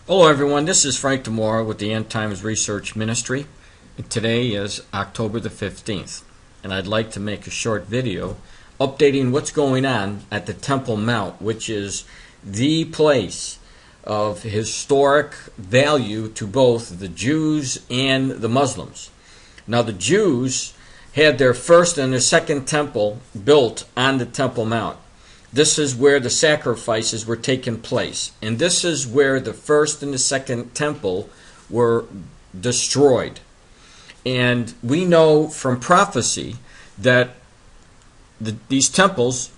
Hello everyone, this is Frank DiMora with the End Times Research Ministry. Today is October the 15th, and I'd like to make a short video updating what's going on at the Temple Mount, which is the place of historic value to both the Jews and the Muslims. Now the Jews had their first and their second temple built on the Temple Mount. This is where the sacrifices were taking place. And this is where the first and the second temple were destroyed. And we know from prophecy that these temples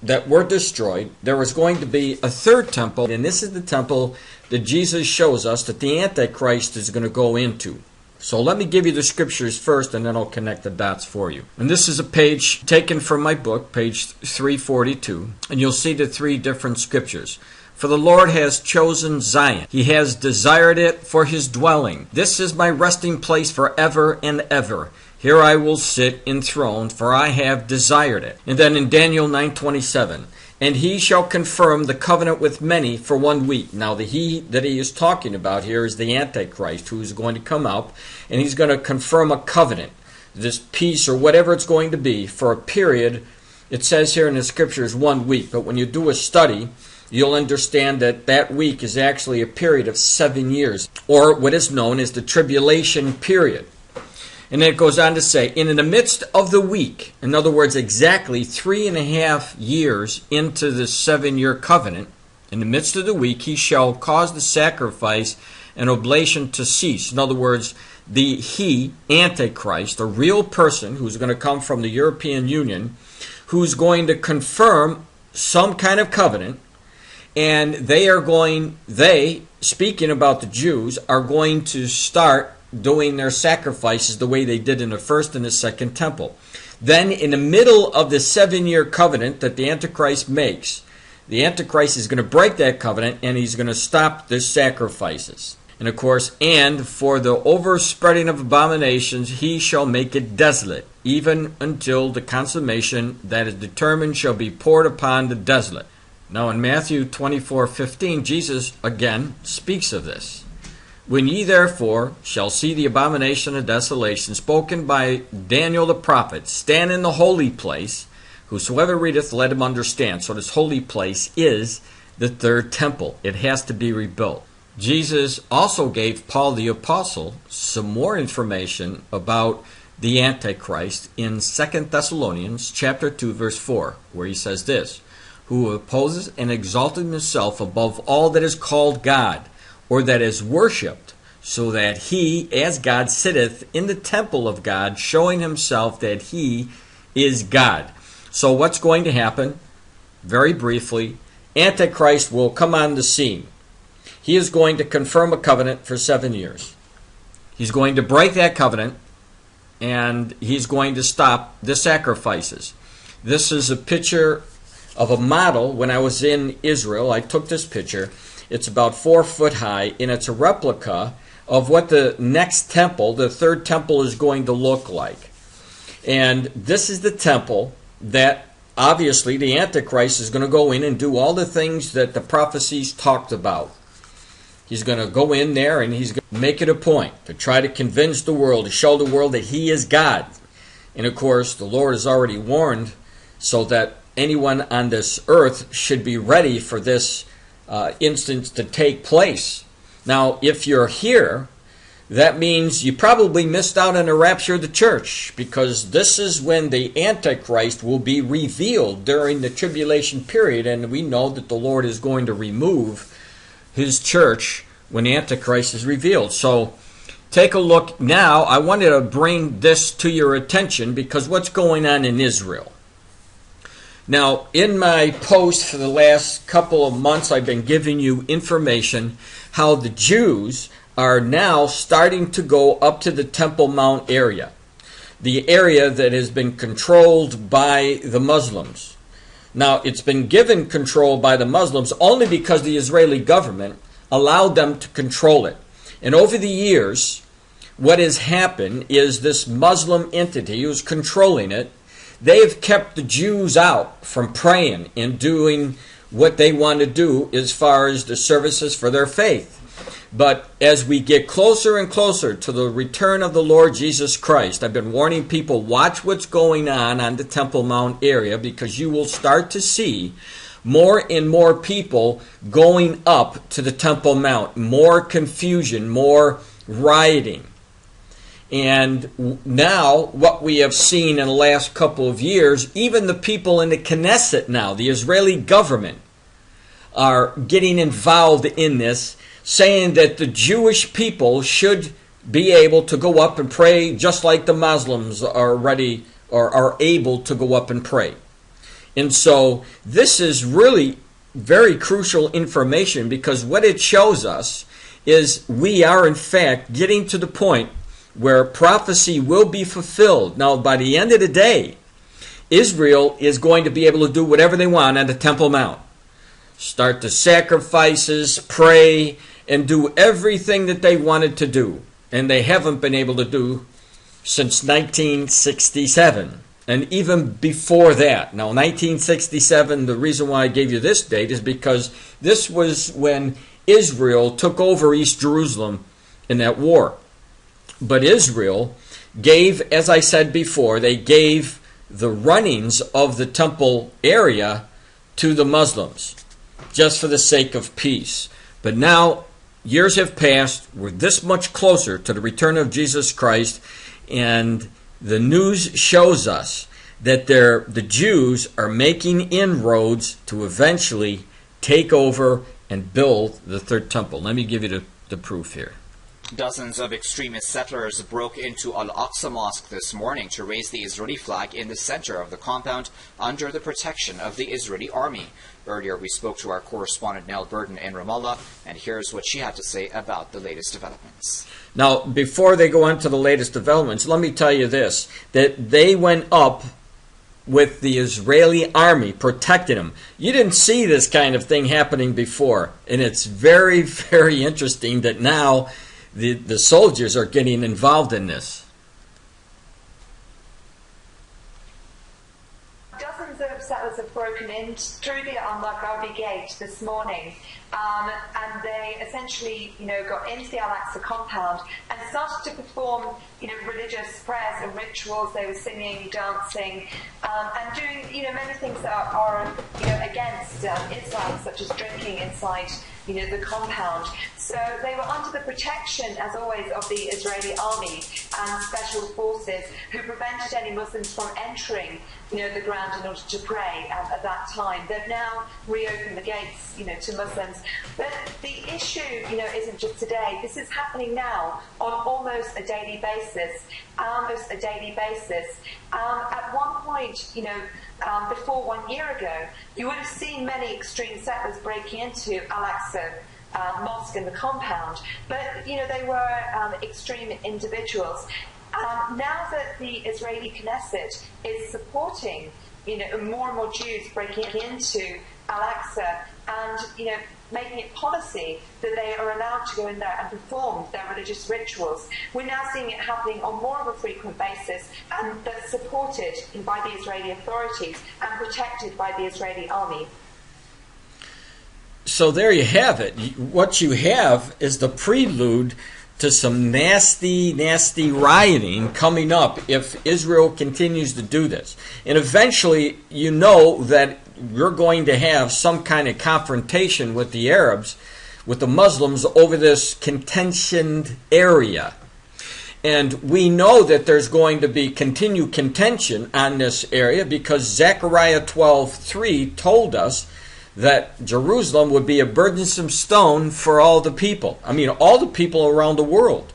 that were destroyed, there was going to be a third temple. And this is the temple that Jesus shows us that the Antichrist is going to go into. So let me give you the scriptures first, and then I'll connect the dots for you. And this is a page taken from my book, page 342, and you'll see the three different scriptures. For the Lord has chosen Zion. He has desired it for his dwelling. This is my resting place forever and ever. Here I will sit enthroned, for I have desired it. And then in Daniel 9:27, and he shall confirm the covenant with many for 1 week. Now the he that he is talking about here is the Antichrist, who is going to come out, and he's going to confirm a covenant, this peace or whatever it's going to be, for a period. It says here in the scriptures 1 week, but when you do a study, you'll understand that that week is actually a period of 7 years, or what is known as the tribulation period. And then it goes on to say, and in the midst of the week, in other words, exactly 3.5 years into the 7-year covenant, in the midst of the week, he shall cause the sacrifice and oblation to cease. In other words, the Antichrist, a real person who's going to come from the European Union, who's going to confirm some kind of covenant, and they, speaking about the Jews, are going to start doing their sacrifices the way they did in the first and the second temple. Then in the middle of the 7-year covenant that the Antichrist makes, the Antichrist is going to break that covenant and he's going to stop the sacrifices. And of course, and for the overspreading of abominations he shall make it desolate, even until the consummation that is determined shall be poured upon the desolate. Now in Matthew 24:15, Jesus again speaks of this. When ye therefore shall see the abomination of desolation spoken by Daniel the prophet stand in the holy place, whosoever readeth, let him understand. So this holy place is the third temple. It has to be rebuilt. Jesus also gave Paul the apostle some more information about the Antichrist in 2 Thessalonians chapter 2 verse 4, where he says this, who opposes and exalteth himself above all that is called God, or that is worshipped, so that he, as God, sitteth in the temple of God, showing himself that he is God. So what's going to happen? Very briefly, Antichrist will come on the scene. He is going to confirm a covenant for 7 years. He's going to break that covenant, and he's going to stop the sacrifices. This is a picture of a model. When I was in Israel, I took this picture. It's about 4 foot high, and it's a replica of what the next temple, the third temple, is going to look like. And this is the temple that obviously the Antichrist is going to go in and do all the things that the prophecies talked about. He's going to go in there and he's going to make it a point to try to convince the world, to show the world that he is God. And of course, the Lord has already warned so that anyone on this earth should be ready for this instance to take place. Now, if you're here, that means you probably missed out on the rapture of the church, because this is when the Antichrist will be revealed during the tribulation period, and we know that the Lord is going to remove his church when the Antichrist is revealed. So take a look now. I wanted to bring this to your attention because what's going on in Israel. Now, in my post for the last couple of months, I've been giving you information how the Jews are now starting to go up to the Temple Mount area, the area that has been controlled by the Muslims. Now, it's been given control by the Muslims only because the Israeli government allowed them to control it. And over the years, what has happened is this Muslim entity who's controlling it, they've kept the Jews out from praying and doing what they want to do as far as the services for their faith. But as we get closer and closer to the return of the Lord Jesus Christ, I've been warning people, watch what's going on the Temple Mount area, because you will start to see more and more people going up to the Temple Mount, more confusion, more rioting. And now, what we have seen in the last couple of years, even the people in the Knesset now, the Israeli government, are getting involved in this, saying that the Jewish people should be able to go up and pray just like the Muslims are ready or are able to go up and pray. And so this is really very crucial information, because what it shows us is we are in fact getting to the point where prophecy will be fulfilled. Now, by the end of the day, Israel is going to be able to do whatever they want on the Temple Mount. Start the sacrifices, pray, and do everything that they wanted to do. And they haven't been able to do since 1967. And even before that. Now, 1967, the reason why I gave you this date is because this was when Israel took over East Jerusalem in that war. But Israel gave, as I said before, they gave the runnings of the temple area to the Muslims, just for the sake of peace. But now, years have passed, we're this much closer to the return of Jesus Christ, and the news shows us that the Jews are making inroads to eventually take over and build the third temple. Let me give you the proof here. Dozens of extremist settlers broke into al-Aqsa Mosque this morning to raise the Israeli flag in the center of the compound under the protection of the Israeli army. Earlier, we spoke to our correspondent Nell Burton in Ramallah, and here's what she had to say about the latest developments. Now, before they go on to the latest developments, let me tell you this, that they went up with the Israeli army protecting them. You didn't see this kind of thing happening before, and it's very, very interesting that now the soldiers are getting involved in this. Dozens of settlers have broken in through the al-Aqsa gate this morning, and they essentially, got into the al-Aqsa compound and started to perform, religious prayers and rituals. They were singing, dancing, and doing, many things that are against Islam, such as drinking inside, the compound. So they were under the protection, as always, of the Israeli army and special forces, who prevented any Muslims from entering, the ground in order to pray at that time. They've now reopened the gates, to Muslims. But the issue, isn't just today. This is happening now on almost a daily basis. At one point, before 1 year ago, you would have seen many extreme settlers breaking into al-Aqsa Mosque in the compound, but they were extreme individuals. Now that the Israeli Knesset is supporting more and more Jews breaking into al-Aqsa and making it policy that they are allowed to go in there and perform their religious rituals, we're now seeing it happening on more of a frequent basis, and that's supported by the Israeli authorities and protected by the Israeli army. So there you have it. What you have is the prelude to some nasty, nasty rioting coming up if Israel continues to do this. And eventually, that you're going to have some kind of confrontation with the Arabs, with the Muslims, over this contentioned area. And we know that there's going to be continued contention on this area, because Zechariah 12:3 told us that Jerusalem would be a burdensome stone for all the people. I mean, all the people around the world.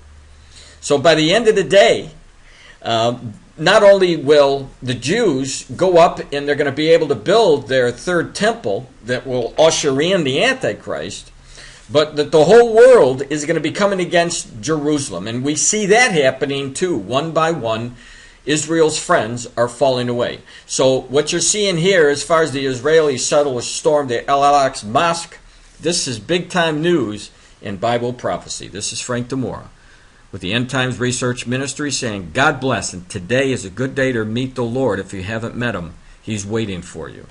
So by the end of the day, not only will the Jews go up and they're going to be able to build their third temple that will usher in the Antichrist, but that the whole world is going to be coming against Jerusalem. And we see that happening too. One by one, Israel's friends are falling away. So what you're seeing here, as far as the Israeli settlers stormed the al-Aqsa Mosque, this is big-time news in Bible prophecy. This is Frank DiMora with the End Times Research Ministry saying, God bless, and today is a good day to meet the Lord. If you haven't met him, he's waiting for you.